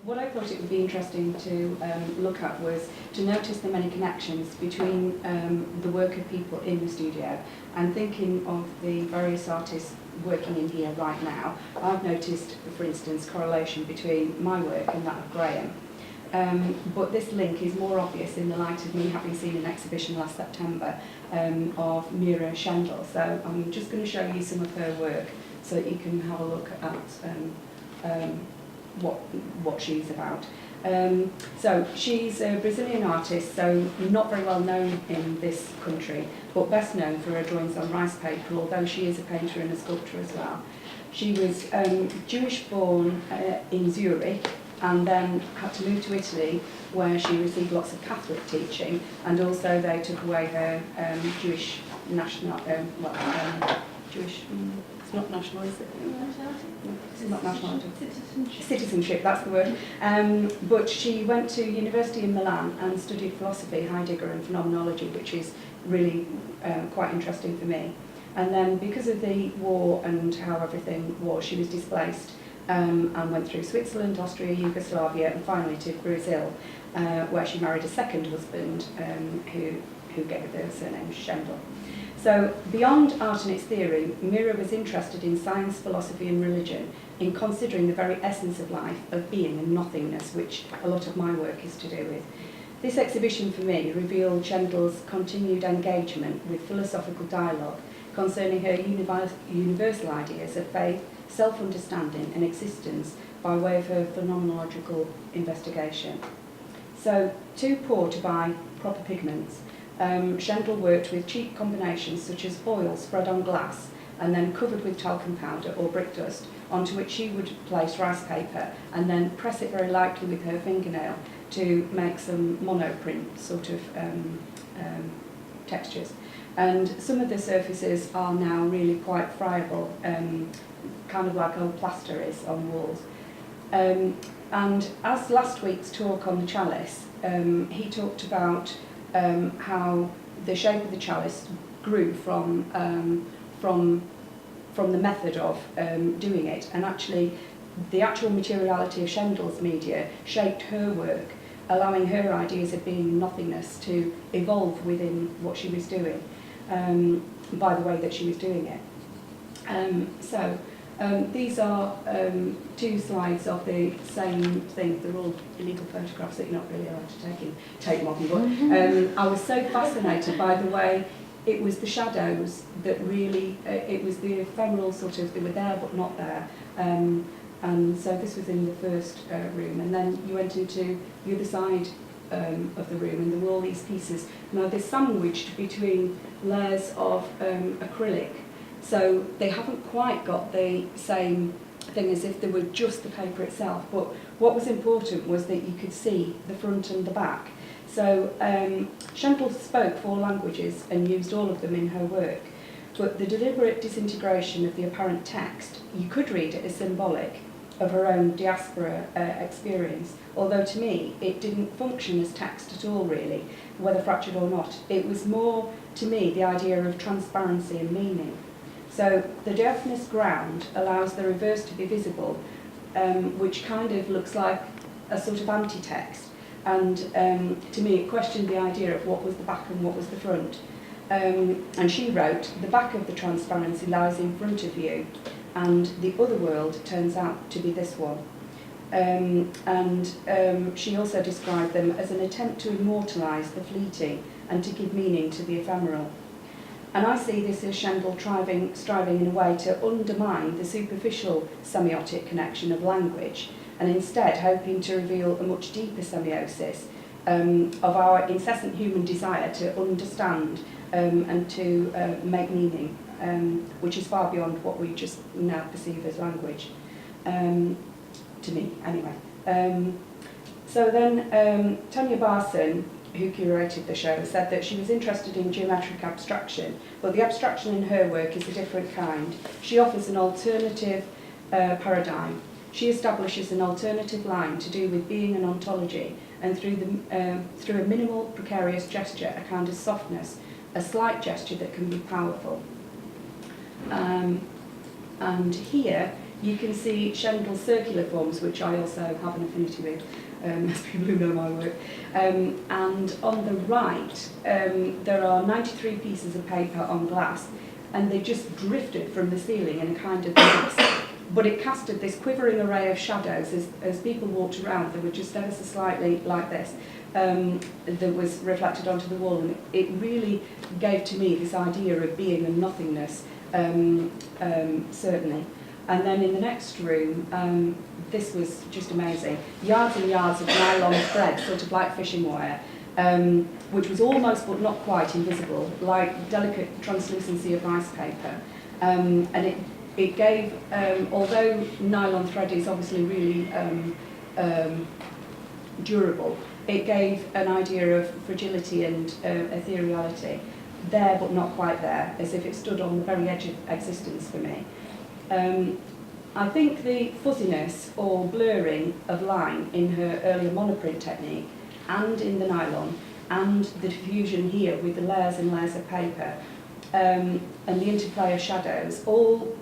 what I thought it would be interesting to look at was to notice the many connections between the work of people in the studio, and thinking of the various artists working in here right now. I've noticed, for instance, correlation between my work and that of Graham. But this link is more obvious in the light of me having seen an exhibition last September of Mira Schendel. So I'm just going to show you some of her work so that you can have a look at what she's about. So she's a Brazilian artist, so not very well known in this country, but best known for her drawings on rice paper, although she is a painter and a sculptor as well. She was Jewish born in Zurich, and then had to move to Italy, where she received lots of Catholic teaching, and also they took away her Jewish national, Jewish, it's not national, is it? Nationality? It's not nationality. Citizenship. Citizenship, that's the word. But she went to university in Milan and studied philosophy, Heidegger and phenomenology, which is really quite interesting for me. And then because of the war and how everything was, she was displaced and went through Switzerland, Austria, Yugoslavia, and finally to Brazil, where she married a second husband who gave her the surname Schendel. So beyond art and its theory, Mira was interested in science, philosophy and religion, in considering the very essence of life, of being and nothingness, which a lot of my work is to do with. This exhibition for me revealed Schendel's continued engagement with philosophical dialogue concerning her universal ideas of faith, self-understanding and existence by way of her phenomenological investigation. So, too poor to buy proper pigments, Schendel worked with cheap combinations such as oil spread on glass and then covered with talcum powder or brick dust, onto which she would place rice paper and then press it very lightly with her fingernail to make some monoprint sort of textures. And some of the surfaces are now really quite friable, kind of like old plaster is on walls. And as last week's talk on the chalice, he talked about how the shape of the chalice grew from the method of doing it, and actually the actual materiality of Schendel's media shaped her work, allowing her ideas of being nothingness to evolve within what she was doing by the way that she was doing it. These are two slides of the same thing. They're all illegal photographs that you're not really allowed to take them off. But I was so fascinated by the way it was the shadows that really, it was the ephemeral sort of, they were there but not there. And so this was in the first room, and then you went into the other side of the room, and there were all these pieces. Now they're sandwiched between layers of acrylic, so they haven't quite got the same thing as if they were just the paper itself. But what was important was that you could see the front and the back. So Schendel spoke 4 languages and used all of them in her work. But the deliberate disintegration of the apparent text, you could read it as symbolic of her own diaspora experience, although to me it didn't function as text at all really, whether fractured or not. It was more, to me, the idea of transparency and meaning. So the diaphanous ground allows the reverse to be visible, which kind of looks like a sort of anti-text, and to me it questioned the idea of what was the back and what was the front. And she wrote, the back of the transparency lies in front of you, and the other world turns out to be this one. She also described them as an attempt to immortalise the fleeting and to give meaning to the ephemeral. And I see this as Schendel striving in a way to undermine the superficial semiotic connection of language, and instead hoping to reveal a much deeper semiosis of our incessant human desire to understand and to make meaning, which is far beyond what we just now perceive as language, to me anyway. So then Tanya Barson, who curated the show, said that she was interested in geometric abstraction, but the abstraction in her work is a different kind. She offers an alternative paradigm. She establishes an alternative line to do with being an ontology, and through a minimal, precarious gesture, a kind of softness, a slight gesture that can be powerful. And here you can see Schendel circular forms, which I also have an affinity with, as people who know my work. And on the right, there are 93 pieces of paper on glass, and they just drifted from the ceiling in a kind of mist. But it casted this quivering array of shadows as people walked around. They were just ever so slightly like this, that was reflected onto the wall, and it really gave to me this idea of being and nothingness, certainly. And then in the next room, this was just amazing. Yards and yards of nylon thread, sort of like fishing wire, which was almost but not quite invisible, like delicate translucency of rice paper. And it gave, although nylon thread is obviously really durable, it gave an idea of fragility and ethereality, there but not quite there, as if it stood on the very edge of existence for me. I think the fuzziness or blurring of line in her earlier monoprint technique and in the nylon and the diffusion here with the layers and layers of paper and the interplay of shadows all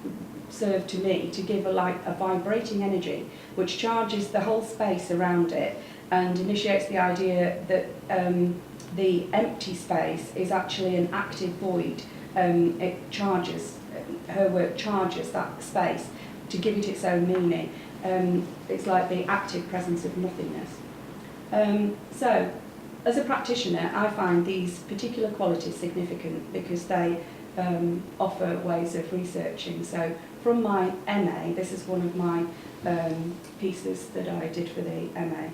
serve to me to give a vibrating energy which charges the whole space around it and initiates the idea that the empty space is actually an active void. It charges, her work charges that space to give it its own meaning. It's like the active presence of nothingness. So, as a practitioner, I find these particular qualities significant because they offer ways of researching. So, from my MA, this is one of my pieces that I did for the MA,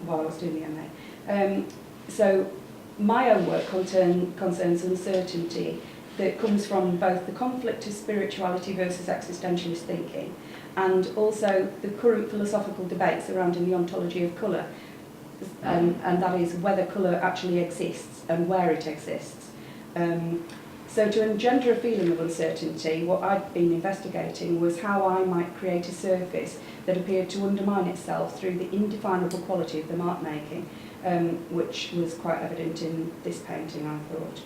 while I was doing the MA. So, my own work concerns uncertainty that comes from both the conflict of spirituality versus existentialist thinking and also the current philosophical debate surrounding the ontology of colour, and that is whether colour actually exists and where it exists. So to engender a feeling of uncertainty, what I'd been investigating was how I might create a surface that appeared to undermine itself through the indefinable quality of the mark making, which was quite evident in this painting, I thought.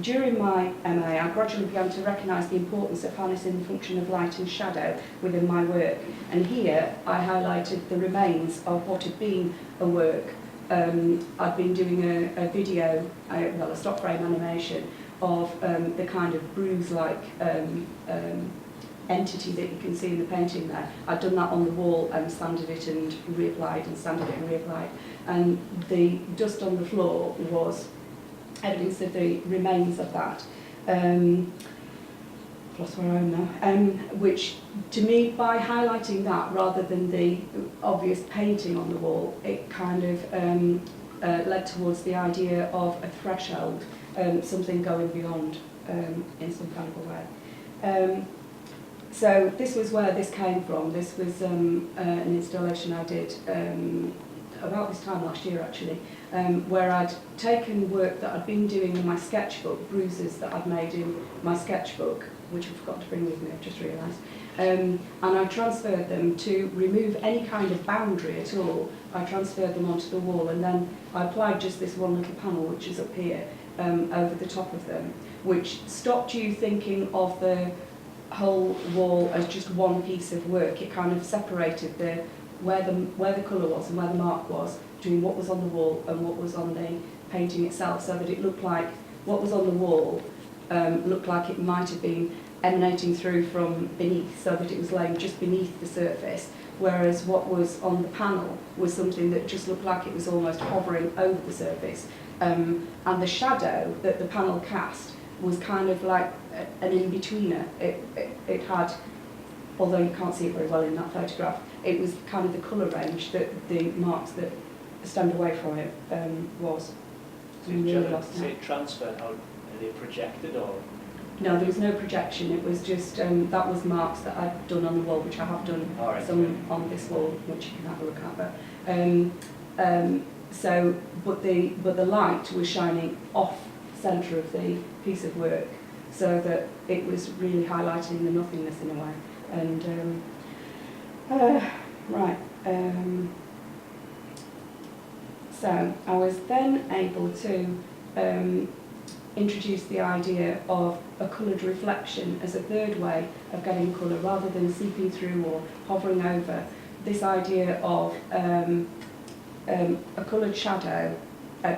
During my MA, I gradually began to recognise the importance of harnessing the function of light and shadow within my work. And here I highlighted the remains of what had been a work. I'd been doing a video, a stop frame animation of the kind of bruise-like entity that you can see in the painting there. I'd done that on the wall and sanded it and reapplied and sanded it and reapplied. And the dust on the floor was evidence of the remains of that. Lost where I am now. Which, to me, by highlighting that rather than the obvious painting on the wall, it kind of led towards the idea of a threshold, something going beyond in some kind of a way. So this was where this came from. This was an installation I did about this time last year, actually, where I'd taken work that I'd been doing in my sketchbook, bruises that I'd made in my sketchbook, which I forgot to bring with me, I've just realised, and I transferred them to remove any kind of boundary at all. I transferred them onto the wall, and then I applied just this one little panel, which is up here, over the top of them, which stopped you thinking of the whole wall as just one piece of work. It kind of separated where the colour was and where the mark was between what was on the wall and what was on the painting itself, so that it looked like what was on the wall looked like it might have been emanating through from beneath, so that it was laying just beneath the surface, whereas what was on the panel was something that just looked like it was almost hovering over the surface. And the shadow that the panel cast was kind of like an in-betweener. It had, although you can't see it very well in that photograph, it was kind of the colour range that the marks that stand away from it was. So you transferred, how are they projected or? No, there was no projection. It was just, that was marks that I'd done on the wall, which I have done some on this wall, which you can have a look at. But the light was shining off centre of the piece of work, so that it was really highlighting the nothingness in a way. And so I was then able to introduced the idea of a coloured reflection as a third way of getting colour, rather than seeping through or hovering over. This idea of a coloured shadow,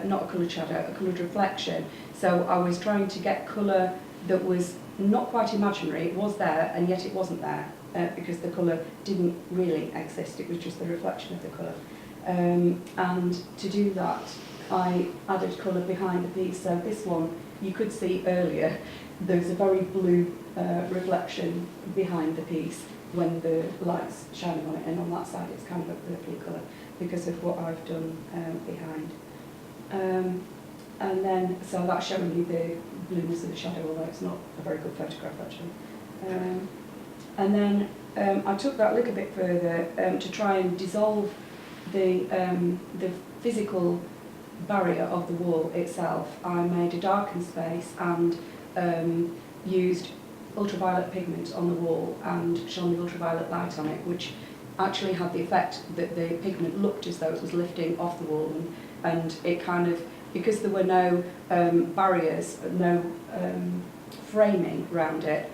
not a coloured shadow, a coloured reflection. So I was trying to get colour that was not quite imaginary. It was there, and yet it wasn't there, because the colour didn't really exist. It was just the reflection of the colour. And to do that, I added colour behind the piece. So this one, you could see earlier, there's a very blue reflection behind the piece when the light's shining on it, and on that side it's kind of a purpley colour because of what I've done behind. And then, so that's showing you the blueness of the shadow, although it's not a very good photograph actually. And then I took that a little bit further to try and dissolve the physical barrier of the wall itself. I made a darkened space and used ultraviolet pigment on the wall and shone the ultraviolet light on it, which actually had the effect that the pigment looked as though it was lifting off the wall, and it kind of, because there were no barriers, no framing around it,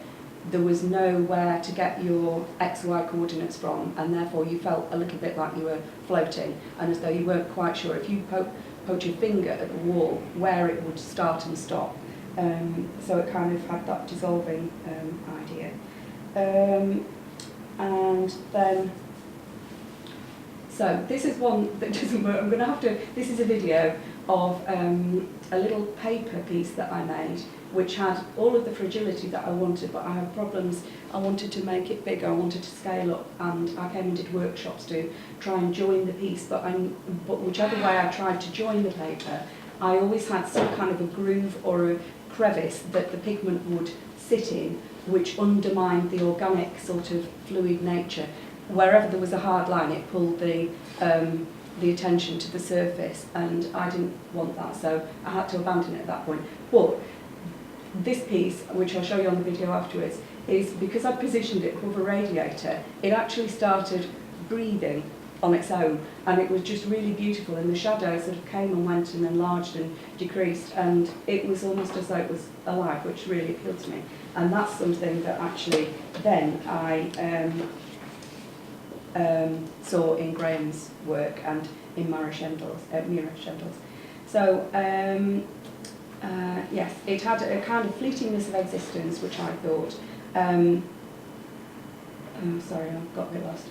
there was nowhere to get your XY coordinates from, and therefore you felt a little bit like you were floating, and as though you weren't quite sure if you poked your finger at the wall where it would start and stop. So it kind of had that dissolving idea. And then, so this is one that doesn't work. I'm going to have to, this is a video of a little paper piece that I made, which had all of the fragility that I wanted, but I had problems. I wanted to make it bigger, I wanted to scale up, and I came and did workshops to try and join the piece, but whichever way I tried to join the paper, I always had some kind of a groove or a crevice that the pigment would sit in, which undermined the organic sort of fluid nature. Wherever there was a hard line, it pulled the attention to the surface, and I didn't want that, so I had to abandon it at that point. But this piece, which I'll show you on the video afterwards, is because I positioned it above a radiator, it actually started breathing on its own, and it was just really beautiful, and the shadow sort of came and went and enlarged and decreased, and it was almost as though it was alive, which really appealed to me. And that's something that actually then I saw in Graham's work and in Mira Schendel's. So yes, it had a kind of fleetingness of existence, which I thought, sorry, I've got a bit lost.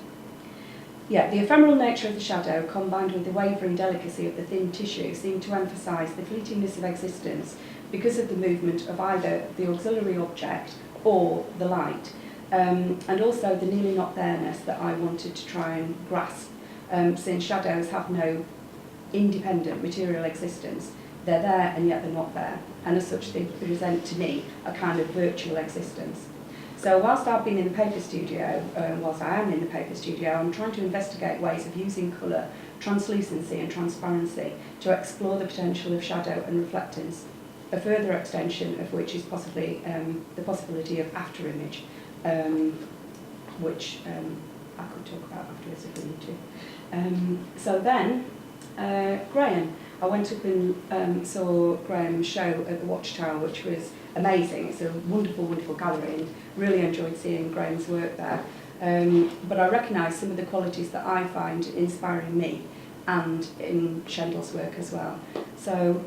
Yeah, the ephemeral nature of the shadow, combined with the wavering delicacy of the thin tissue, seemed to emphasise the fleetingness of existence because of the movement of either the auxiliary object or the light, and also the nearly not there-ness that I wanted to try and grasp, since shadows have no independent material existence. They're there and yet they're not there, and as such they present to me a kind of virtual existence. So whilst I've been in the paper studio, whilst I am in the paper studio, I'm trying to investigate ways of using colour, translucency and transparency to explore the potential of shadow and reflectance, a further extension of which is possibly the possibility of afterimage, which I could talk about afterwards if we need to. So then, Graham. I went up and saw Graham's show at the Watchtower, which was amazing. It's a wonderful, wonderful gallery, and really enjoyed seeing Graham's work there. But I recognised some of the qualities that I find inspiring me and in Schendel's work as well. So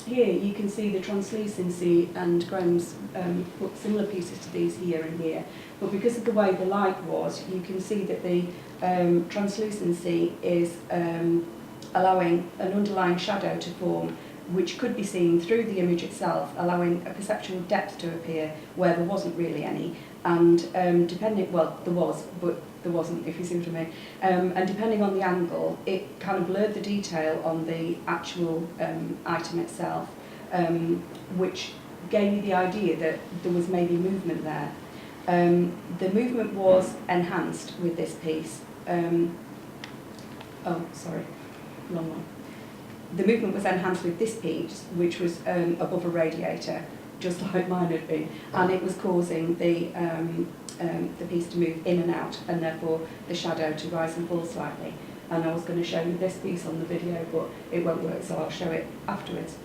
here you can see the translucency, and Graham's put similar pieces to these here and here. But because of the way the light was, you can see that the translucency is allowing an underlying shadow to form, which could be seen through the image itself, allowing a perceptual depth to appear where there wasn't really any, and depending, well, there was, but there wasn't, if you see what I mean, and depending on the angle, it kind of blurred the detail on the actual item itself, which gave me the idea that there was maybe movement there. The movement was enhanced with this piece. Oh, sorry. Wrong one. The movement was enhanced with this piece, which was above a radiator, just like mine had been, and it was causing the piece to move in and out, and therefore the shadow to rise and fall slightly. And I was going to show you this piece on the video, but it won't work, so I'll show it afterwards.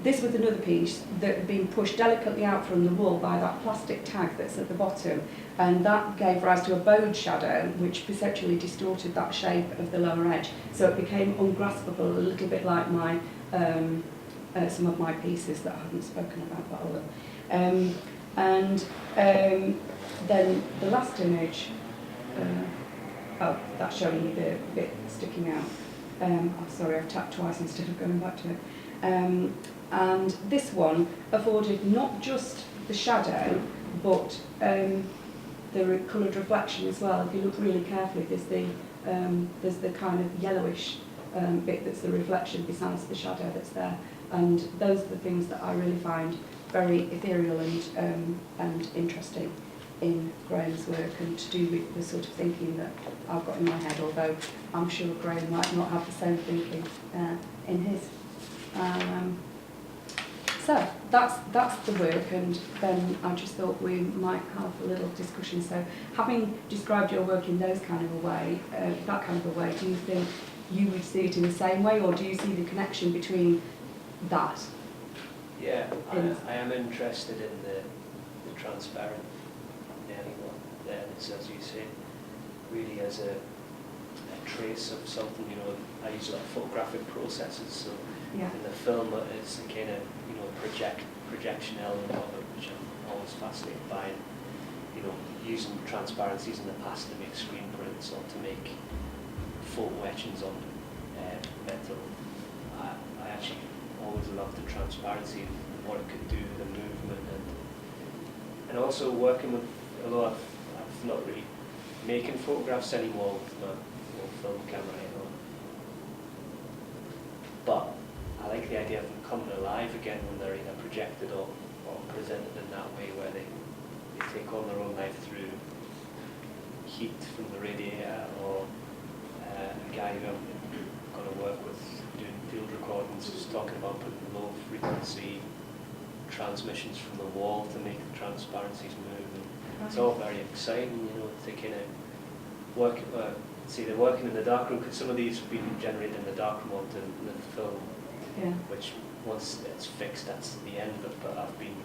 this was another piece that had been pushed delicately out from the wall by that plastic tag that's at the bottom, and that gave rise to a bowed shadow which perceptually distorted that shape of the lower edge, so it became ungraspable, a little bit like my some of my pieces that I haven't spoken about, but I will. Then the last image, that's showing you the bit sticking out. I'm sorry, I've tapped twice instead of going back to it. And this one afforded not just the shadow, but the coloured reflection as well. If you look really carefully, there's the kind of yellowish bit that's the reflection besides the shadow that's there. And those are the things that I really find very ethereal and interesting in Graham's work, and to do with the sort of thinking that I've got in my head, although I'm sure Graham might not have the same thinking in his. So that's the work, and then I just thought we might have a little discussion. So, having described your work in those kind of a way, that kind of a way, do you think you would see it in the same way, or do you see the connection between that? Yeah, I am interested in the transparent element there. It's, as you say, really as a trace of something. You know, I use a lot of photographic processes, so Yeah. in the film it's a kind of, you know, projection element of it, which I'm always fascinated by. And, you know, using transparencies in the past to make screen prints or to make photo etchings on metal. I actually always loved the transparency and what it could do, the movement, and also working with, although I've not really making photographs anymore with my old film camera, you know. But I like the idea of them coming alive again when they're either projected or presented in that way, where they take on their own life through heat from the radiator, or a guy who I'm going to work with doing field recordings is talking about putting low frequency transmissions from the wall to make the transparencies move. And it's all very exciting, you know, to kind of work. See, they're working in the darkroom, because some of these have been generated in the darkroom onto the film, Yeah. which once it's fixed, that's the end of it. But I've been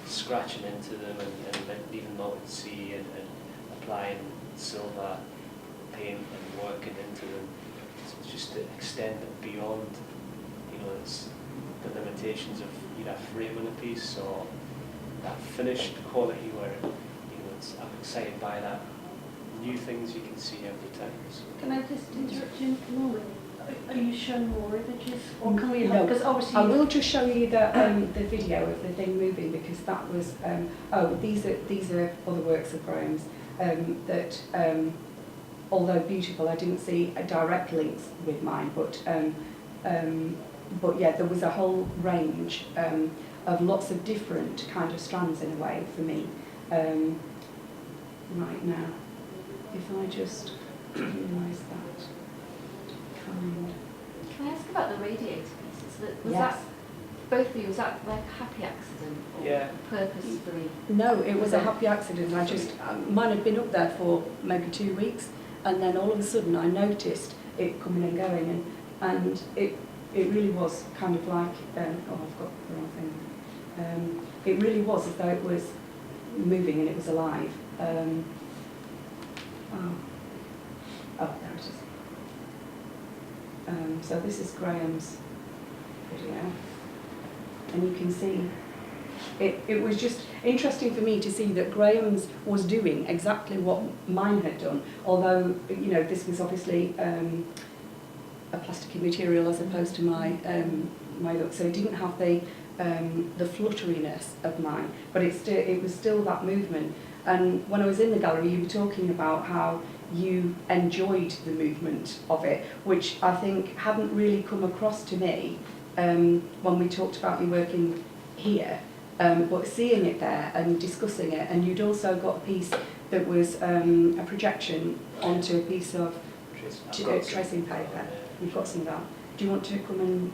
scratching into them and even molten sea and applying silver paint and working into them, just to extend it beyond, you know, it's the limitations of either framing a piece or that finished quality, where, you know, I'm excited by that. New things you can see every time. So. Can I just interrupt you for a moment? Are you showing more images, or can we? No, Because obviously, I will just show you the video of the thing moving, because that was these are other works of Graham's that although beautiful, I didn't see direct links with mine, but yeah, there was a whole range of lots of different kind of strands in a way for me right now. If I just realise that kind. can I ask about the radiator pieces? Was Yes. that both of you? Was that like a happy accident, or Yeah. purposefully? No, it was a happy accident. I just mine had been up there for maybe 2 weeks, and then all of a sudden I noticed it coming and going, and it really was kind of like I've got the wrong thing. It really was as though it was moving and it was alive. There it is. So this is Graham's video, and you can see it was just interesting for me to see that Graham's was doing exactly what mine had done, although, you know, this was obviously a plasticky material as opposed to my look, so it didn't have the flutteriness of mine, but it was still that movement. And when I was in the gallery, you were talking about how you enjoyed the movement of it, which I think hadn't really come across to me when we talked about you working here, but seeing it there and discussing it. And you'd also got a piece that was a projection onto a piece of tracing paper. You've got some of that. Do you want to come and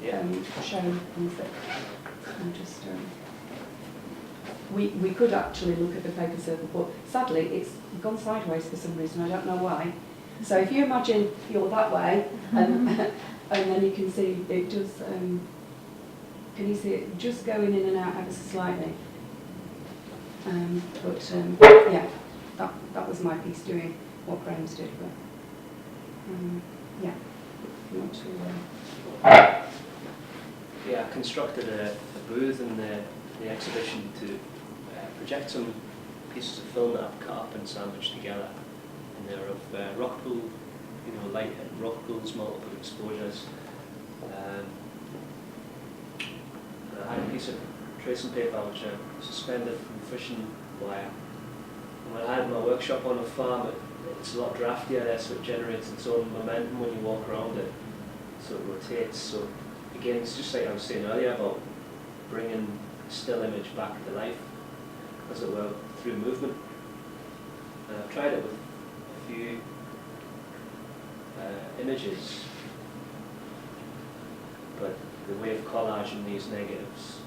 show them? And just, we could actually look at the paper circle, but sadly it's gone sideways for some reason, I don't know why. So if you imagine you're that way, and then you can see it does can you see it just going in and out ever so slightly? Yeah, that was my piece doing what Graham's did, but yeah, not too Yeah, I constructed a booth in the exhibition to project some pieces of film that I've cut up and sandwiched together. And they're of rock pool, light rock pools, multiple exposures. I had a piece of tracing paper which I suspended from fishing wire. And when I had my workshop on a farm, it's a lot draftier there, so it generates its own momentum when you walk around it. So it rotates. So again, it's just like I was saying earlier about bringing a still image back to life, as it were, through movement. And I've tried it with a few images, but the way of collaging these negatives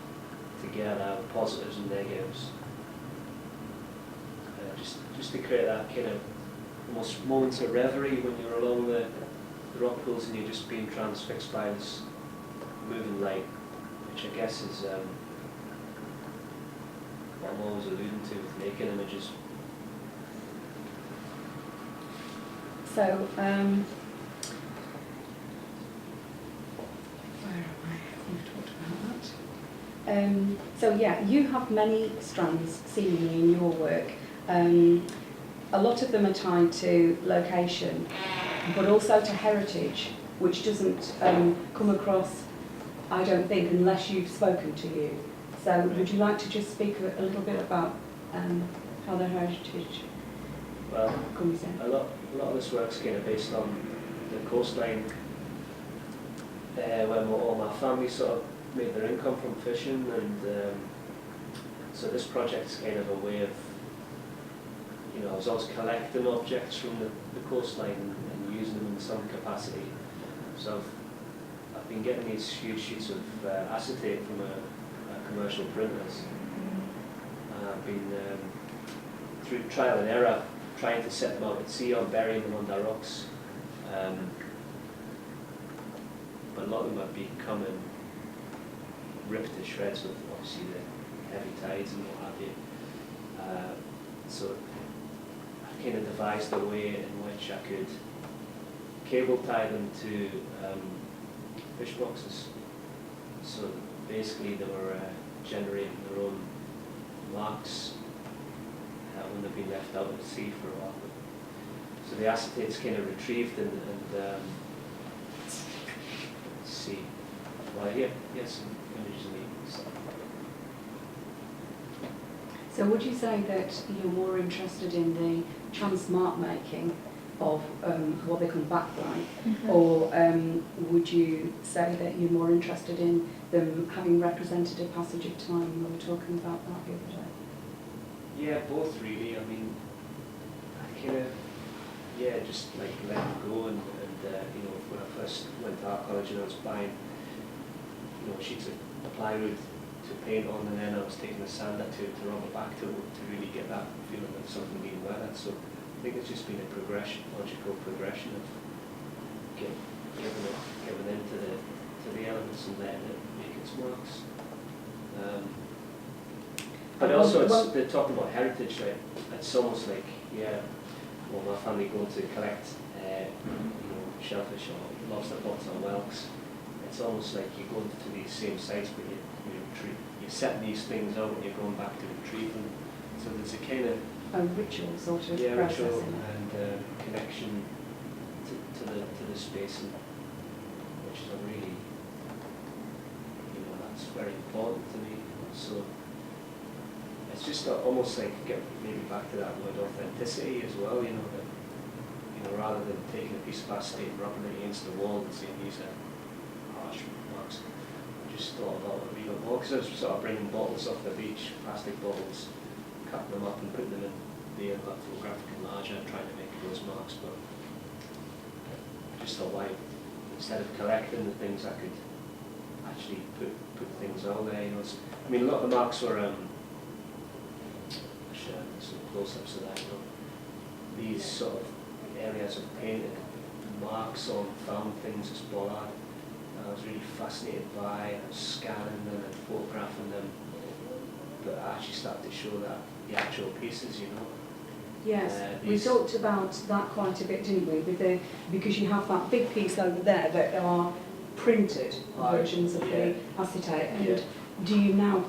together, the positives and negatives, just to create that kind of almost moments of reverie when you're along the rock pools and you're just being transfixed by this moving light, which I guess is what I'm always alluding to with making images. So, where am I? We've talked about that. So yeah, you have many strands seemingly in your work. A lot of them are tied to location, but also to heritage, which doesn't come across, I don't think, unless you've spoken to you. So would you like to just speak a little bit about how the heritage comes in? A lot of this work's kind of based on the coastline, where all my family sort of made their income from fishing, and so this project's kind of a way of, I was always collecting objects from the coastline and using them in some capacity. So I've been getting these huge sheets of acetate from commercial printers. I've been through trial and error trying to set them out at sea or burying them under rocks. But a lot of them have become ripped to shreds with obviously the heavy tides and what have you. So I kind of devised a way in which I could cable tie them to fish boxes. So basically they were generating their own marks when they've been left out at sea for a while. So the acetate's kind of retrieved and let's see. Well, here some images of me. So would you say that you're more interested in the chance mark making of what they come back like, or would you say that you're more interested in them having represented a passage of time? We were talking about that the other day. Yeah, both really. I mean, I kind of, just like let them go and when I first went to art college and I was buying, sheets of plywood to paint on, and then I was taking a sander to rub it back to really get that feeling of something being weathered. So I think it's just been a logical progression of giving into the elements and letting it make its marks. But also, they're talking about heritage, right? It's almost like, my family going to collect, shellfish or lobster pots or whelks. It's almost like you're going to these same sites, but you're setting these things out and you're going back to retrieve them. So there's a kind of a ritual sort of process ritual in it. and connection to the space, and which is a really, that's very important to me. So it's just almost like maybe back to that word authenticity as well. That rather than taking a piece of acetate and rubbing it against the wall and saying these are harsh marks, I just thought about it a little more, because I was sort of bringing bottles off the beach, plastic bottles, cutting them up and putting them in the photographic enlarger and trying to make those marks. But I just thought, why, instead of collecting the things, I could actually put things out there. A lot of the marks were some close-ups of that. These sort of areas of painted marks on found things as bollard. and I was really fascinated by and scanning them and photographing them. But I actually started to show that the actual pieces, you know. Yes, we talked about that quite a bit, didn't we? Because you have that big piece over there that are printed versions of the acetate. And do you now,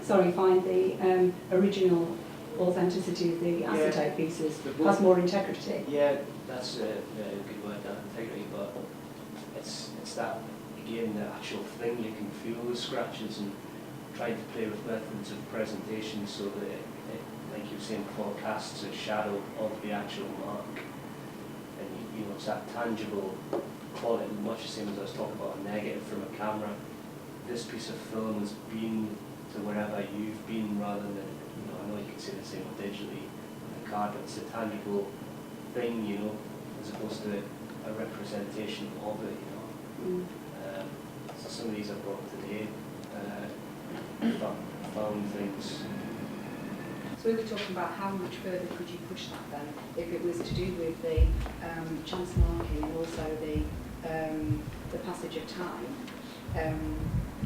find the original authenticity of the acetate pieces has more integrity? Yeah, that's a good word, that integrity. But it's that, again, the actual thing. You can feel the scratches, and trying to play with methods of presentation so that it, like you were saying before, casts a shadow of the actual mark. And you know, it's that tangible quality, much the same as I was talking about a negative from a camera. This piece of film has been to wherever you've been, rather than, you know, I know you can say the same digitally on a card, but it's a tangible thing, you know, as opposed to a representation of it, you know. So some of these I brought today, found things. So we were talking about how much further could you push that then, if it was to do with the chance marking and also the passage of time,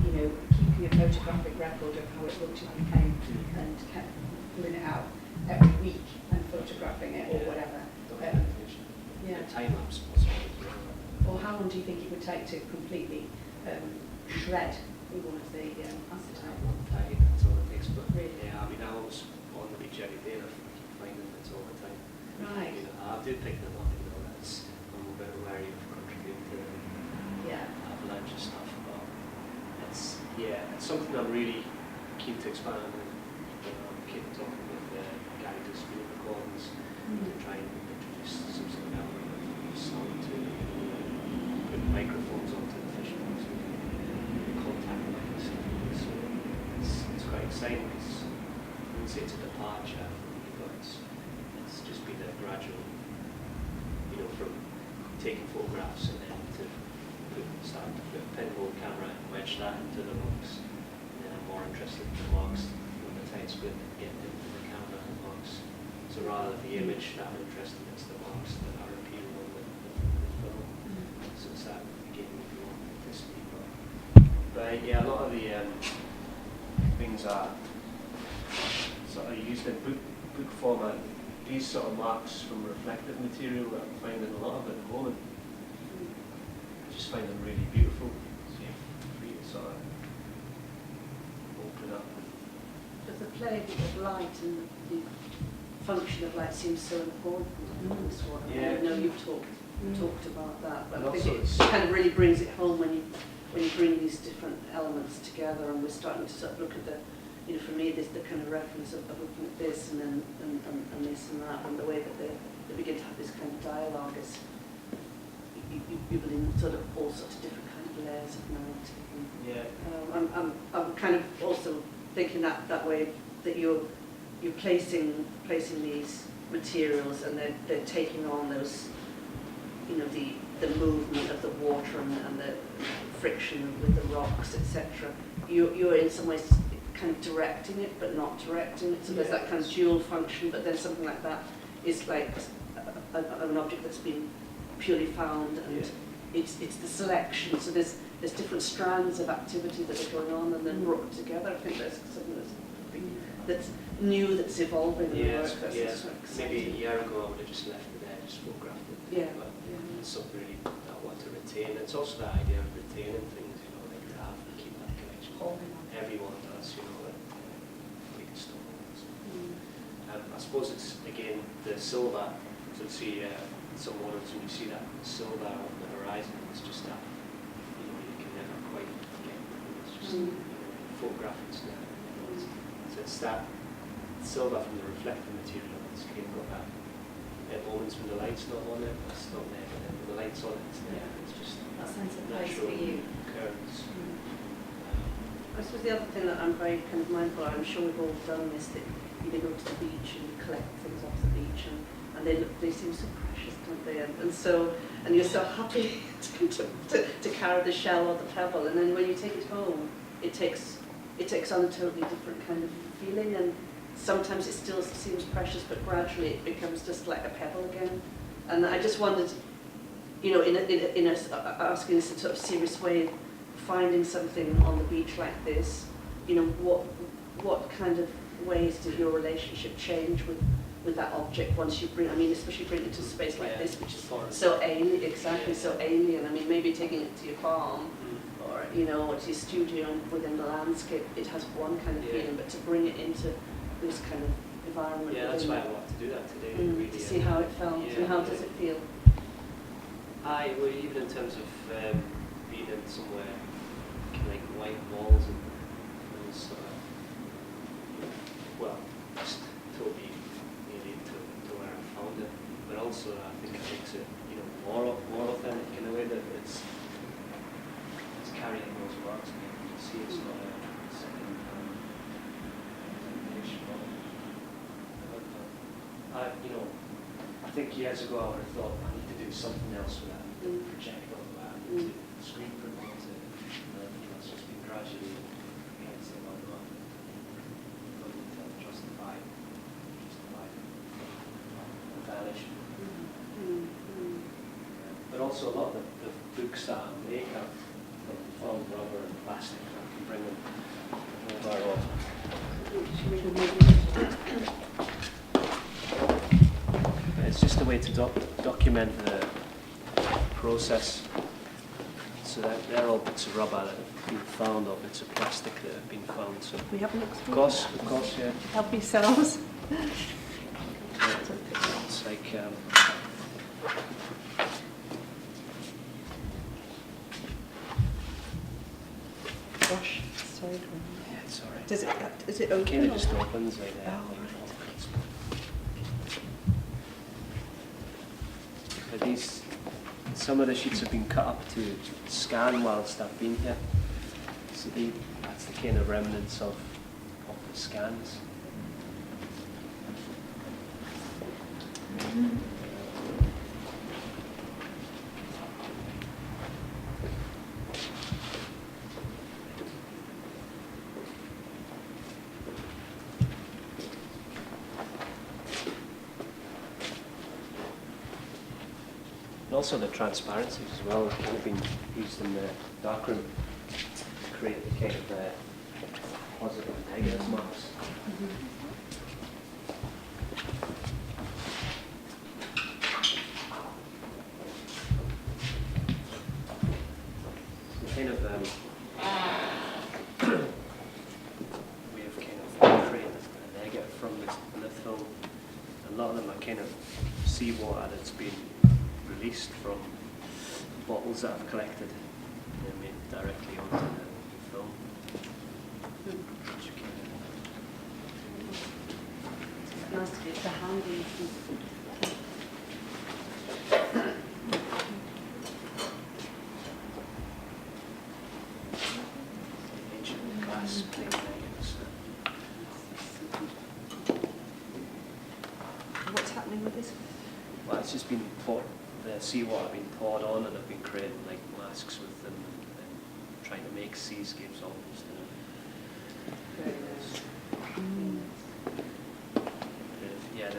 you know, keeping a photographic record of how it looked if you came and kept pulling it out every week and photographing it or whatever. Time lapse possibly. Or how long do you think it would take to completely shred one of the acetate? I think that's all it takes, but really? Yeah, I mean, I was on the beach every day and I keep finding it all the time. Right. You know, I do pick them up, you know, I'm a bit wary of contributing to avalanche and stuff, but it's something I'm really keen to expand on. I'm keen talking with Gary does video recordings to try and introduce some sort of element of sound to put microphones onto the fish bones and contact like this. So it's quite exciting because I wouldn't say it's a departure, but it's just been a gradual, you know, from taking photographs and then to starting to put a pinhole camera and wedge that into the rocks. And then I'm more interested in the rocks when the tide's good and getting into the camera and the rocks. So rather than the image that I'm interested in, it's the rocks that are appealing on the film. So it's that, again, maybe authenticity. But yeah, a lot of the things are sort of used in book format. These sort of marks from reflective material that I'm finding a lot of at the moment. I just find them really beautiful. So you're free to sort of open up. But the play of light and the function of light seems so important in this one. Yeah. I know you've talked about that, but And I think also it kind of really brings it home when you bring these different elements together, and we're starting to sort of look at the, you know, for me, there's the kind of reference of looking at this and then and this and that, and the way that they begin to have this kind of dialogue is you believe sort of all sorts of different kind of layers of narrative. Yeah. I'm kind of also thinking that way, that you're placing these materials and they're taking on those, you know, the movement of the water and the friction with the rocks, etc. You're in some ways kind of directing it, but not directing it. So there's that kind of dual function. But then something like that is like an object that's been purely found, and it's the selection. So there's different strands of activity that are going on and then brought together. I think there's something that's new, that's evolving in the work. That's Maybe a year ago I would have just left it there, just photographed it. But it's something really that I want to retain. It's also the idea of retaining things, you know, that you have and keep that connection. Everyone does, you know, that we can stop on. So. I suppose it's, again, the silver. So see some models, when you see that silver on the horizon, it's just that, you know, you can never quite get it. It's just, you know, photographing it's there. So it's that silver from the reflective material. It's again got that at moments when the light's not on it, it's not there, but then when the light's on it, it's there. It's just that sense of place natural for you. currents. I suppose the other thing that I'm very kind of mindful of, I'm sure we've all done this, that you go to the beach and you collect things off the beach, and they seem so precious, don't they? And you're so happy to carry the shell or the pebble, and then when you take it home, it takes on a totally different kind of feeling, and sometimes it still seems precious, but gradually it becomes just like a pebble again. And I just wondered, you know, asking this in a sort of serious way, finding something on the beach like this, you know, what kind of ways did your relationship change with that object once you bring, I mean, especially bring it to a space like this, which is so alien, exactly, so alien. I mean, maybe taking it to your farm, or, you know, to your studio within the landscape, it has one kind of feeling, but to bring it into this kind of environment. Yeah, that's why I wanted to do that today. Really, to see how it felt, yeah, and how does it feel? Well, even in terms of being in somewhere like white walls and those, well, just totally alien to where I found it, but also I think it makes it, you know, more authentic in a way that it's carrying those words. And you can see it's not a second presentation of it. You know, I think years ago I would have thought I need to do something else with that, project on that, screen print it, and you know, it's just been gradually saying, oh no, I don't need to justify vanish. But also a lot of the books that I make are from foam, rubber and plastic. I can bring them over. But it's just a way to document the process. So they're all bits of rubber that have been found, or bits of plastic that have been found. So We have a look. of course, yeah. Help yourselves. It's like Gosh, sorry. yeah, it's alright. Is it open? Kind of or- just opens like that. Oh, right. But some of the sheets have been cut up to scan whilst I've been here. So that's the kind of remnants of the scans. And also the transparencies as well have been used in the darkroom to create the kind of positive and negative marks. So kind of way of kind of creating a negative from the film. A lot of them are kind of seawater that's been released from bottles that I've collected and then made directly onto the film. Nice to get the hand in. Ancient glass paintings. What's happening with this? Well, it's just been poured, the seawater been poured on, and I've been creating like masks with them and trying to make seascapes almost. Very nice. Yeah,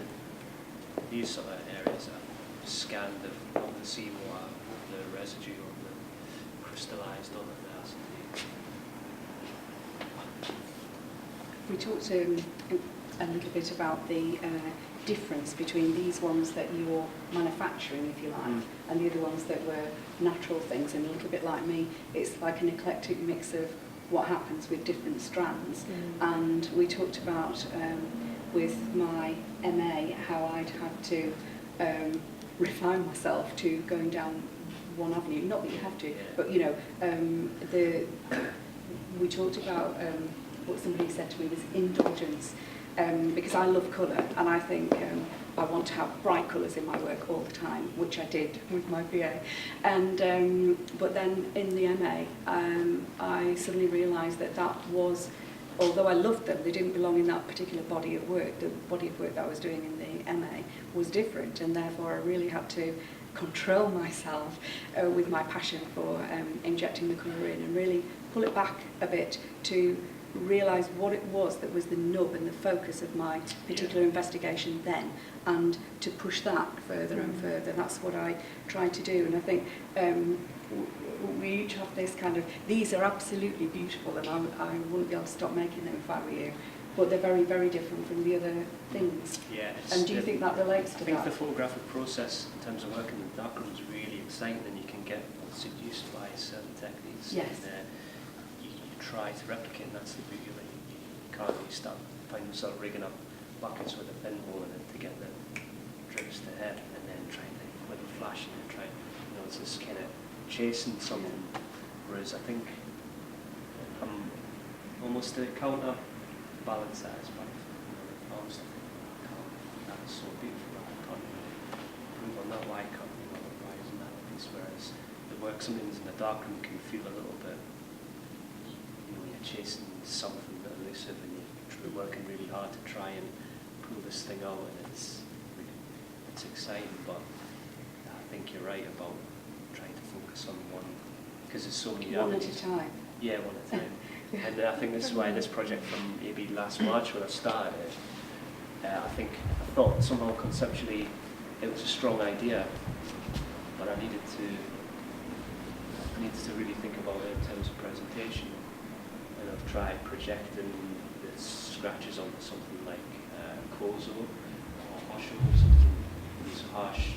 these sort of areas are scanned of the seawater, the residue of the crystallised on it there. We talked a little bit about the difference between these ones that you're manufacturing, if you like, and the other ones that were natural things. And a little bit like me, it's like an eclectic mix of what happens with different strands. And we talked about with my MA how I'd had to refine myself to going down one avenue. Not that you have to, but you know, we talked about what somebody said to me was indulgence. Because I love colour, and I think I want to have bright colours in my work all the time, which I did with my BA. And but then in the MA, I suddenly realised that was, although I loved them, they didn't belong in that particular body of work. The body of work that I was doing in the MA was different, and therefore I really had to control myself with my passion for injecting the colour in and really pull it back a bit to realise what it was that was the nub and the focus of my particular investigation then, and to push that further and further. That's what I tried to do, and I think we each have this kind of, these are absolutely beautiful, and I wouldn't be able to stop making them if I were you, but they're very, very different from the other things. Yeah. And do you think that relates to I think that? the photographic process in terms of working in the darkroom is really exciting, and you can get seduced by certain techniques. Yes. And, you try to replicate, and that's the beauty of it. You can't really start finding yourself rigging up buckets with a pinhole in it to get the drips to head, and then trying to, with a flash, and try, it's this kind of chasing something. Whereas I think almost to counterbalance that aspect, the farm stuff. That's so beautiful. I can't improve on that. Why can't why isn't that like this? Whereas the work sometimes in the darkroom can feel a little bit, you're chasing something elusive, and you're working really hard to try and pull this thing out, and it's exciting. But I think you're right about trying to focus on one, because there's so many One at avenues. a time. Yeah, one at a time. And I think this is why this project from maybe last March when I started it, I thought somehow conceptually it was a strong idea, but I needed to really think about it in terms of presentation. And I've tried projecting the scratches onto something like Kozo or Osho, something, these harsh,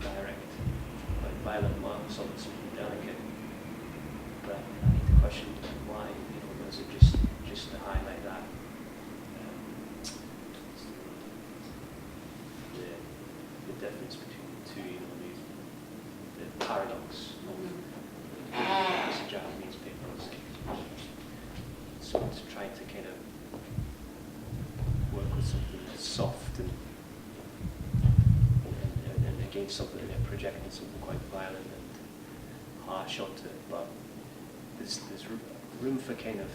direct, like violent marks onto something delicate. But I need to question why, was it just to highlight that the difference between the two, the paradox of it's a Japanese paper on stage. So to try to kind of work with something that's soft and against something and then projecting something quite violent and harsh onto it, but there's room for kind of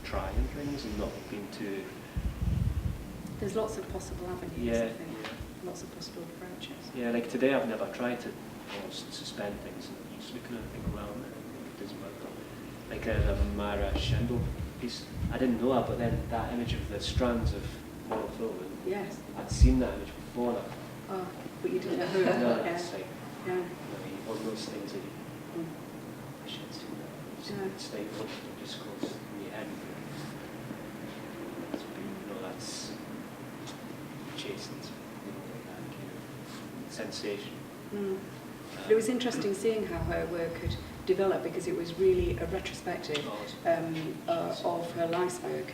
trying things and not being too. There's lots of possible avenues, Yeah, I think. Lots of possible approaches. Yeah, like today I've never tried to almost suspend things, and you just looking at a thing around and it doesn't work. Like the Mara Shendo piece, I didn't know that, but then that image of the strands of monofilament, Yes. I'd seen that image before. And Oh, but you didn't know who it no, was. it's like Yeah. one of those things that I should have seen that. It's stay put, just goes in your head. That's chastened, like that kind of sensation. But it was interesting seeing how her work had developed, because it was really a retrospective of her life's work,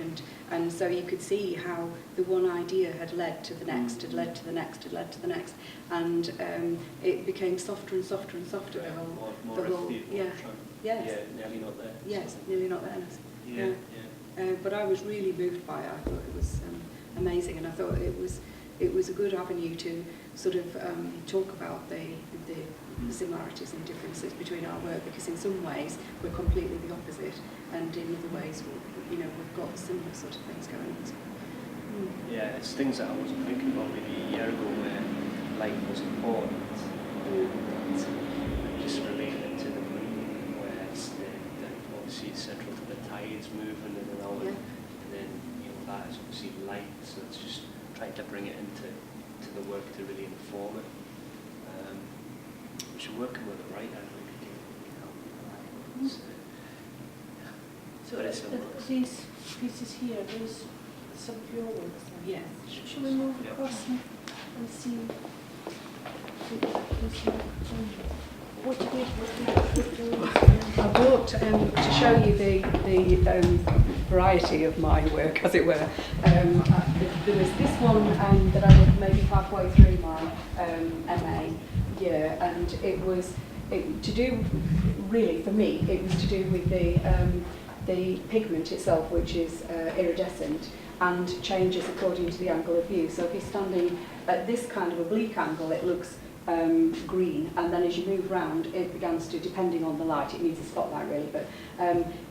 and so you could see how the one idea had led to the next, had led to the next, had led to the next, and it became softer and softer and softer. More the whole yes. Yes. Yeah, nearly not there. Yes, nearly not there. Yeah. But I was really moved by it. I thought it was amazing, and I thought it was a good avenue to sort of talk about the similarities and differences between our work, because in some ways we're completely the opposite, and in other ways we've got similar sort of things going on. So, Yeah, it's things that I wasn't thinking about maybe a year ago, where light was important. Just relating it to the moon, where it's obviously it's central to the tides moving in and out, and then that is obviously light, so it's just trying to bring it into the work to really inform it. Which I'm working with a writer, So these pieces here, those some of your works. yes. Shall we move across and see what you did? I brought to show you the variety of my work, as it were. There was this one that I did maybe halfway through my MA year, and it was to do, really for me, it was to do with the pigment itself, which is iridescent and changes according to the angle of view. So if you're standing at this kind of oblique angle, it looks green, and then as you move round, it begins to, depending on the light, it needs a spotlight really, but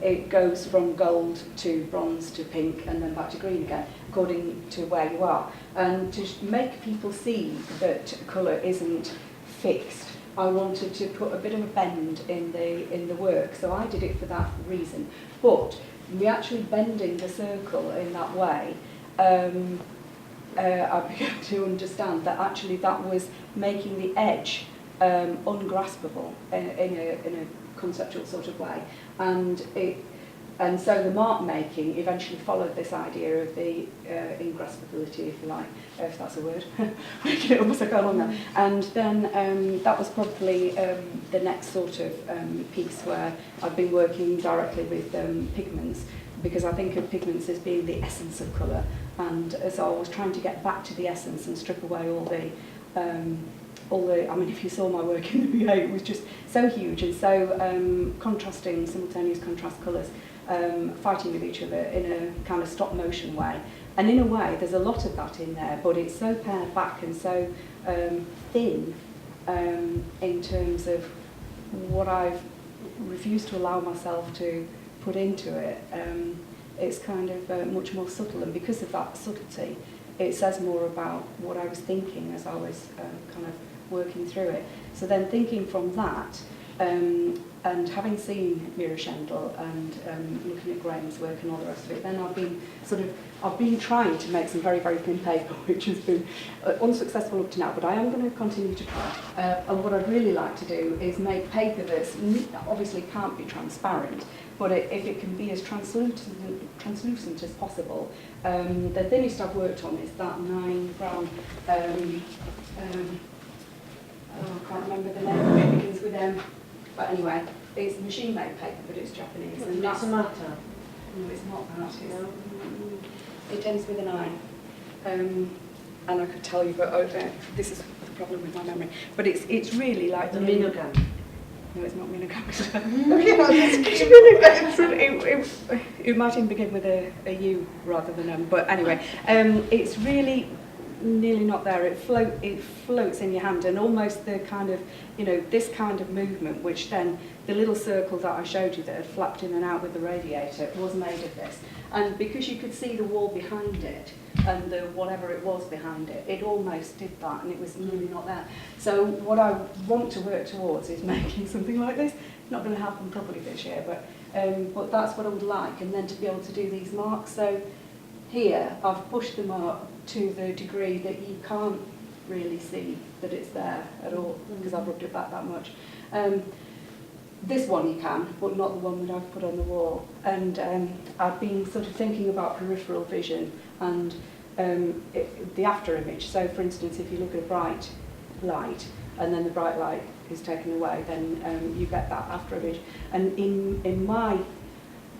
it goes from gold to bronze to pink and then back to green again, according to where you are. And to make people see that colour isn't fixed, I wanted to put a bit of a bend in the work, so I did it for that reason. But me actually bending the circle in that way, I began to understand that actually that was making the edge ungraspable in a conceptual sort of way, and so the mark making eventually followed this idea of the ingraspability, if you like, if that's a word, making it up as I go along there. And then that was probably the next sort of piece where I've been working directly with pigments, because I think of pigments as being the essence of colour, and so I was trying to get back to the essence and strip away all the, I mean, if you saw my work in the BA, it was just so huge and so contrasting, simultaneous contrast colours, fighting with each other in a kind of stop motion way. And in a way, there's a lot of that in there, but it's so pared back and so thin in terms of what I've refused to allow myself to put into it. It's kind of much more subtle, and because of that subtlety, it says more about what I was thinking as I was kind of working through it. So then thinking from that, and having seen Mira Schendel and looking at Graham's work and all the rest of it, then I've been trying to make some very, very thin paper, which has been unsuccessful up to now, but I am going to continue to try. And what I'd really like to do is make paper that's obviously can't be transparent, but if it can be as translucent as possible. The thinnest I've worked on is that 9 gram, I can't remember the name of it, it begins with M. But anyway, it's machine-made paper, but it's Japanese. And that's a matter. No, it's not that. It ends with an I. And I could tell you, but this is the problem with my memory. But it's really like the Minogan. No, it's not Minogan. It might even begin with a U rather than M. But anyway, it's really nearly not there. It floats in your hand, and almost the kind of, this kind of movement, which then the little circle that I showed you that had flapped in and out with the radiator was made of this. And because you could see the wall behind it and the whatever it was behind it, it almost did that, and it was nearly not there. So what I want to work towards is making something like this. It's not going to happen probably this year, but that's what I would like, and then to be able to do these marks. So here I've pushed them up to the degree that you can't really see that it's there at all, because I've rubbed it back that much. This one you can, but not the one that I've put on the wall. And I've been sort of thinking about peripheral vision and the after image. So for instance, if you look at a bright light and then the bright light is taken away, then you get that after image. And in my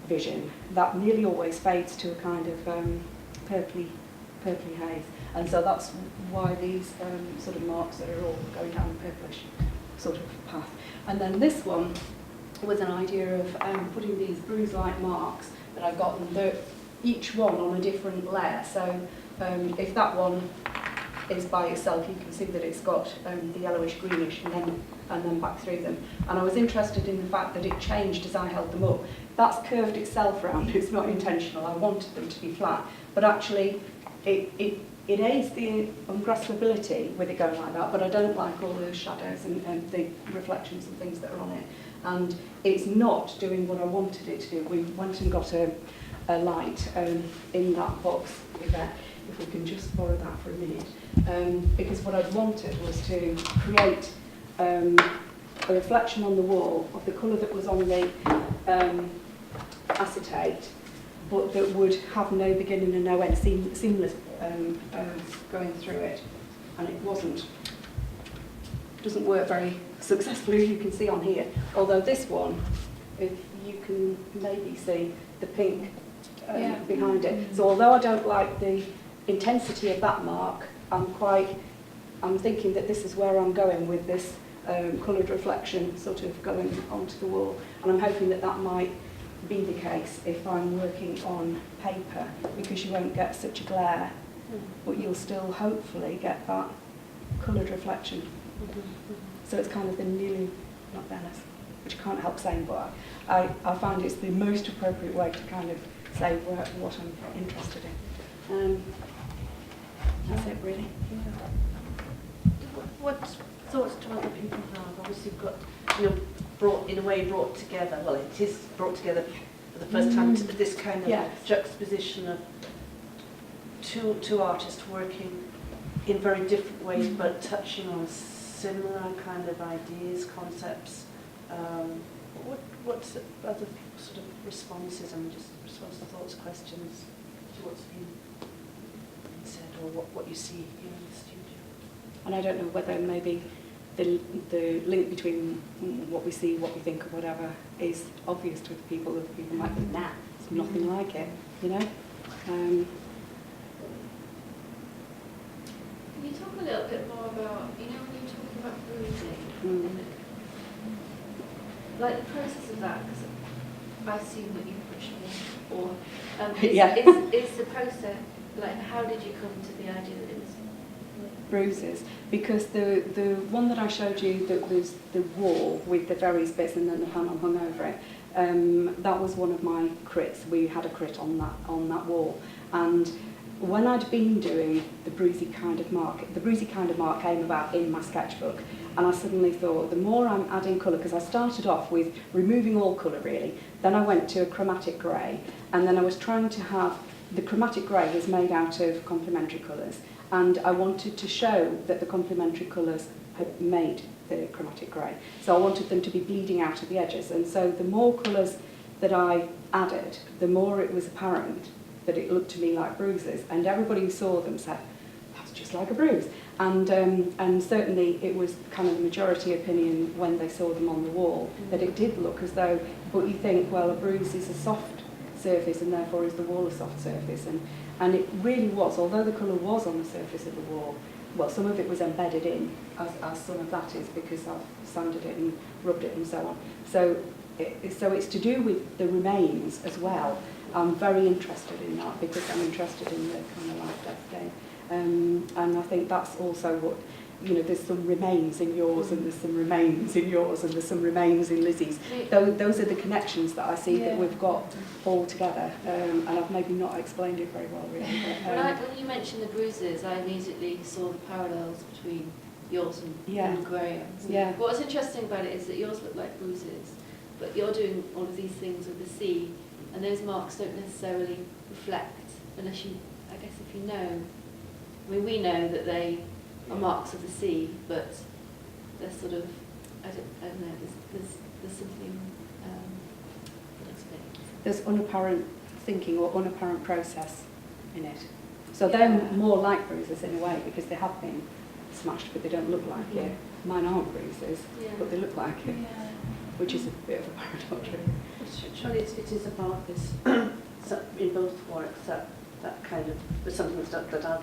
vision, that nearly always fades to a kind of purpley haze. And so that's why these sort of marks that are all going down a purplish sort of path. And then this one was an idea of putting these bruise-like marks that I've got, and each one on a different layer. So if that one is by itself, you can see that it's got the yellowish greenish and then back through them. And I was interested in the fact that it changed as I held them up. That's curved itself round, it's not intentional. I wanted them to be flat, but actually it aids the ungraspability with it going like that, but I don't like all the shadows and the reflections and things that are on it. And it's not doing what I wanted it to do. We went and got a light in that box, if we can just borrow that for a minute. Because what I'd wanted was to create a reflection on the wall of the colour that was on the acetate, but that would have no beginning and no end, seamless going through it. And it doesn't work very successfully, as you can see on here. Although this one, if you can maybe see the pink behind it. So although I don't like the intensity of that mark, I'm thinking that this is where I'm going with this coloured reflection sort of going onto the wall. And I'm hoping that that might be the case if I'm working on paper, because you won't get such a glare, but you'll still hopefully get that coloured reflection. So it's kind of the nearly, not Venice, which I can't help saying, but I find it's the most appropriate way to kind of say what I'm interested in. That's it, really. What thoughts do other people have? Obviously, you've got, brought together. Well, it is brought together for the first time, this kind of Yes. juxtaposition of two artists working in very different ways, but touching on similar kind of ideas, concepts. What's the other sort of responses, and just response to thoughts, questions to what's been said, or what you see here in the studio? And I don't know whether maybe the link between what we see, what we think, or whatever is obvious to the people. Other people might think, nah, it's nothing like it, you know. Can you talk a little bit more about, you know, when you're talking about bruising, like the process of that, because I assume that you pushed me, or Yeah. is the process, like, how did you come to the idea that it was bruises? Because the one that I showed you that was the wall with the various bits and then the panel hung over it, that was one of my crits. We had a crit on that wall, and when I'd been doing the bruisey kind of mark came about in my sketchbook, and I suddenly thought, the more I'm adding colour, because I started off with removing all colour really, then I went to a chromatic grey, and then I was trying to have, the chromatic grey is made out of complementary colours, and I wanted to show that the complementary colours had made the chromatic grey. So I wanted them to be bleeding out of the edges, and so the more colours that I added, the more it was apparent that it looked to me like bruises, and everybody who saw them said, that's just like a bruise. And certainly it was kind of the majority opinion when they saw them on the wall, that it did look as though, but you think, well, a bruise is a soft surface and therefore is the wall a soft surface, and it really was, although the colour was on the surface of the wall, well, some of it was embedded in, as some of that is, because I've sanded it and rubbed it and so on. So it's to do with the remains as well. I'm very interested in that because I'm interested in the kind of life-death game. And I think that's also what, you know, there's some remains in yours and there's some remains in yours and there's some remains in Lizzie's. Those are the connections that I see that we've got all together. And I've maybe not explained it very well, really. But, when you mentioned the bruises, I immediately saw the parallels between yours and Graham's. Yeah. What's interesting about it is that yours look like bruises, but you're doing all of these things with the sea, and those marks don't necessarily reflect unless you, I guess if you know, I mean, we know that they are marks of the sea, but they're sort of, I don't know, there's something, there's unapparent thinking or unapparent process in it. So they're more like bruises in a way because they have been smashed, but they don't look like it. Mine aren't bruises, but they look like it, which is a bit of a paradox. Surely it is about this, in both works, that kind of, there's something that I've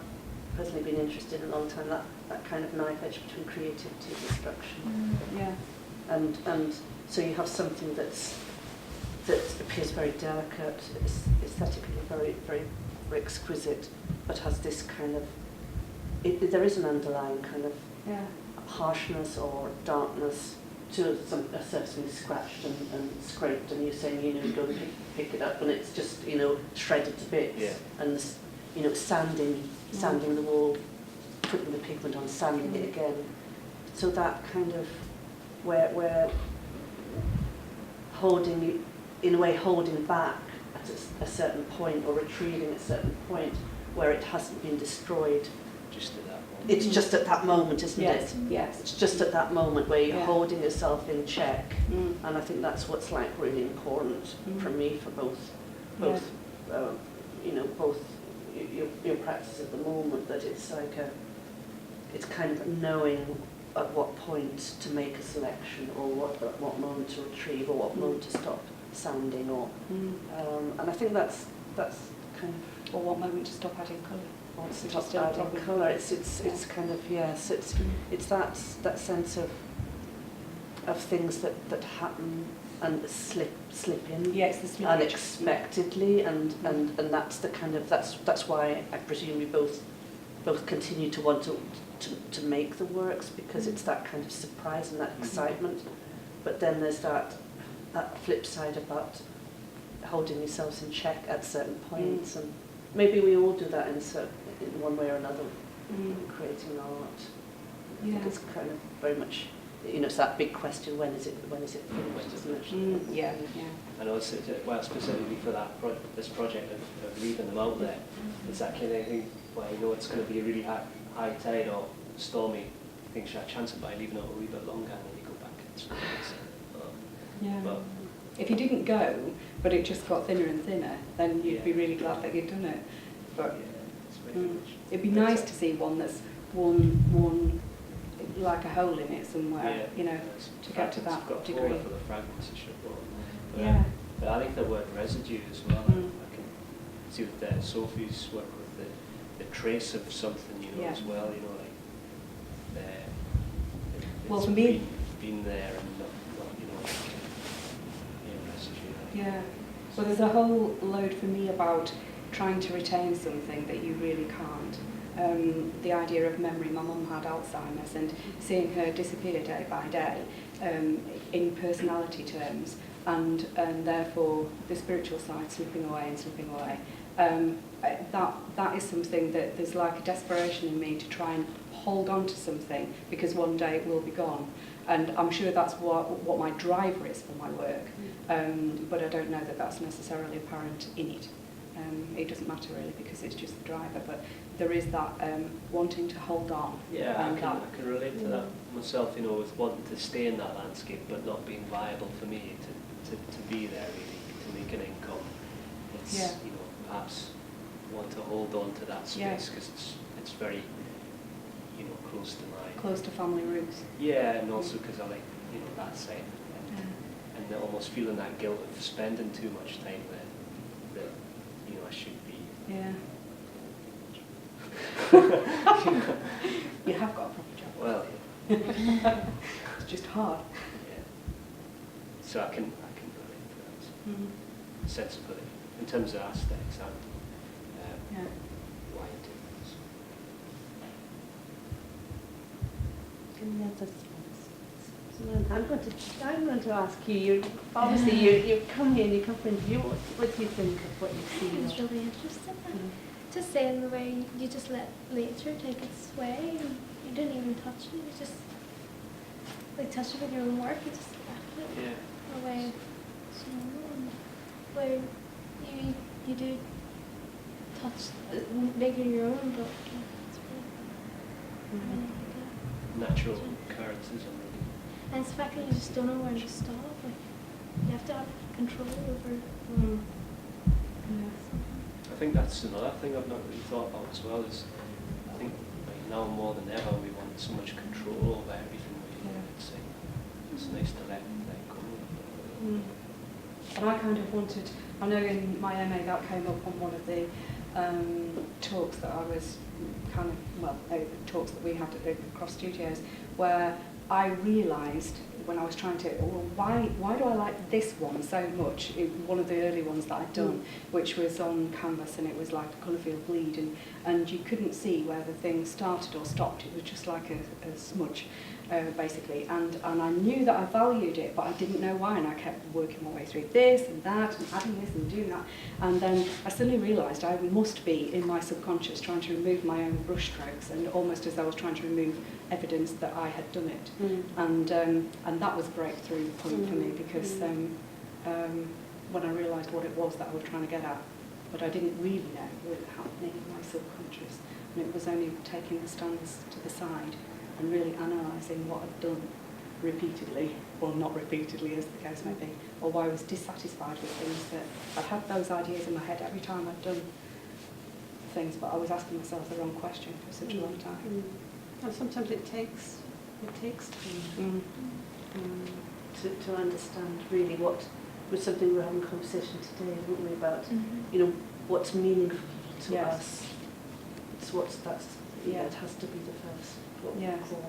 personally been interested in a long time, that kind of knife edge between creativity and destruction. And so you have something that appears very delicate, aesthetically very, very exquisite, but has this kind of, there is an underlying kind of harshness or darkness to a surface scratched and scraped, and you're saying, you know, you go and pick it up and it's just, you know, shredded to bits, and you know, sanding the wall, putting the pigment on, sanding it again. So that kind of where holding, in a way, holding back at a certain point or retrieving at a certain point where it hasn't been destroyed. Just at that moment. It's just at that moment, isn't it? Yes. It's just at that moment where you're holding yourself in check, and I think that's what's like really important for me, for both you know, both your practice at the moment, that it's like it's kind of knowing at what point to make a selection, or at what moment to retrieve, or what moment to stop sounding, or and I think that's kind of, or what moment to stop adding colour. Stop adding colour. It's kind of, yes, it's that sense of things that happen and slip in unexpectedly, and that's the kind of, that's why I presume we both continue to want to make the works, because it's that kind of surprise and that excitement. But then there's that flip side about holding yourselves in check at certain points, and maybe we all do that in one way or another in creating art. I think it's kind of very much you know, it's that big question, when is it finished, isn't it? Yeah. I know it's, well, specifically for this project of leaving them out there, it's that kind of thing where you know it's going to be a really high tide or stormy, you think you should chance it by leaving it a wee bit longer, and then you go back and it's Yeah. But if you didn't go, but it just got thinner and thinner, then you'd be really glad that you'd done it. But yeah, it's very much. it'd be nice to see one that's one like a hole in it somewhere, you know, to get to that got degree. for the fragments, it should go. Yeah. But I think the word residue as well, I can see with Sophie's work with the trace of something, you know, as well, you know, like Well, it's for me, been there and not you know, like, residue. yeah. Well, there's a whole load for me about trying to retain something that you really can't. The idea of memory. My mum had Alzheimer's, and seeing her disappear day by day in personality terms, and therefore the spiritual side slipping away and slipping away. That is something that there's like a desperation in me to try and hold on to something, because one day it will be gone. And I'm sure that's what my driver is for my work, but I don't know that that's necessarily apparent in it. It doesn't matter really, because it's just the driver, but there is that wanting to hold on. Yeah, I can relate to that myself, you know, with wanting to stay in that landscape but not being viable for me to be there really, to make an income. It's, you know, perhaps want to hold on to that space because it's very, you know, close to family roots. Yeah, and also because I like, you know, that side, and almost feeling that guilt of spending too much time there, that, you know, I should be. Yeah. You have got a proper job. Well, It's just hard. yeah. So I can relate to that sensibility in terms of aesthetics and why I do this. I'm going to ask you. You come here and you come for an interview. What do you think of what you've seen? I was really interested. Just saying the way you just let nature take its way, and you didn't even touch it. You just like touch it with your own work. You just left it away, where you do touch, make it your own, but it's really Natural occurrences and really. And it's the fact that you just don't know where to stop. Like you have to have control over. I think that's another thing I've not really thought about as well, is I think like, now more than ever we want so much control over everything we do. It's nice to let go. And I kind of wanted, I know in my MA that came up on one of the talks that I was talks that we had at the Cross Studios, where I realised when I was trying to, why do I like this one so much? One of the early ones that I'd done, which was on canvas, and it was like a colourfield bleed, and you couldn't see where the thing started or stopped. It was just like a smudge, basically. And I knew that I valued it, but I didn't know why, and I kept working my way through this and that, and adding this and doing that. And then I suddenly realised I must be, in my subconscious, trying to remove my own brush strokes, and almost as though I was trying to remove evidence that I had done it. And that was a breakthrough point for me, because when I realised what it was that I was trying to get at, but I didn't really know what was happening in my subconscious, and it was only taking the stands to the side and really analysing what I'd done repeatedly, or not repeatedly as the case may be, or why I was dissatisfied with things that I'd had those ideas in my head every time I'd done things, but I was asking myself the wrong question for such a long time. And sometimes it takes time to understand really what was something we were having a conversation today, weren't we, about you know, what's meaningful to us. It's it has to be the first call,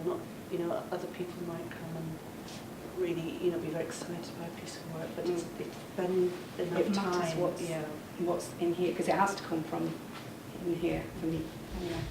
not, you know, other people might come and really, you know, be very excited by a piece of work, but it's been enough time. What's in here, because it has to come from in here for me anyway.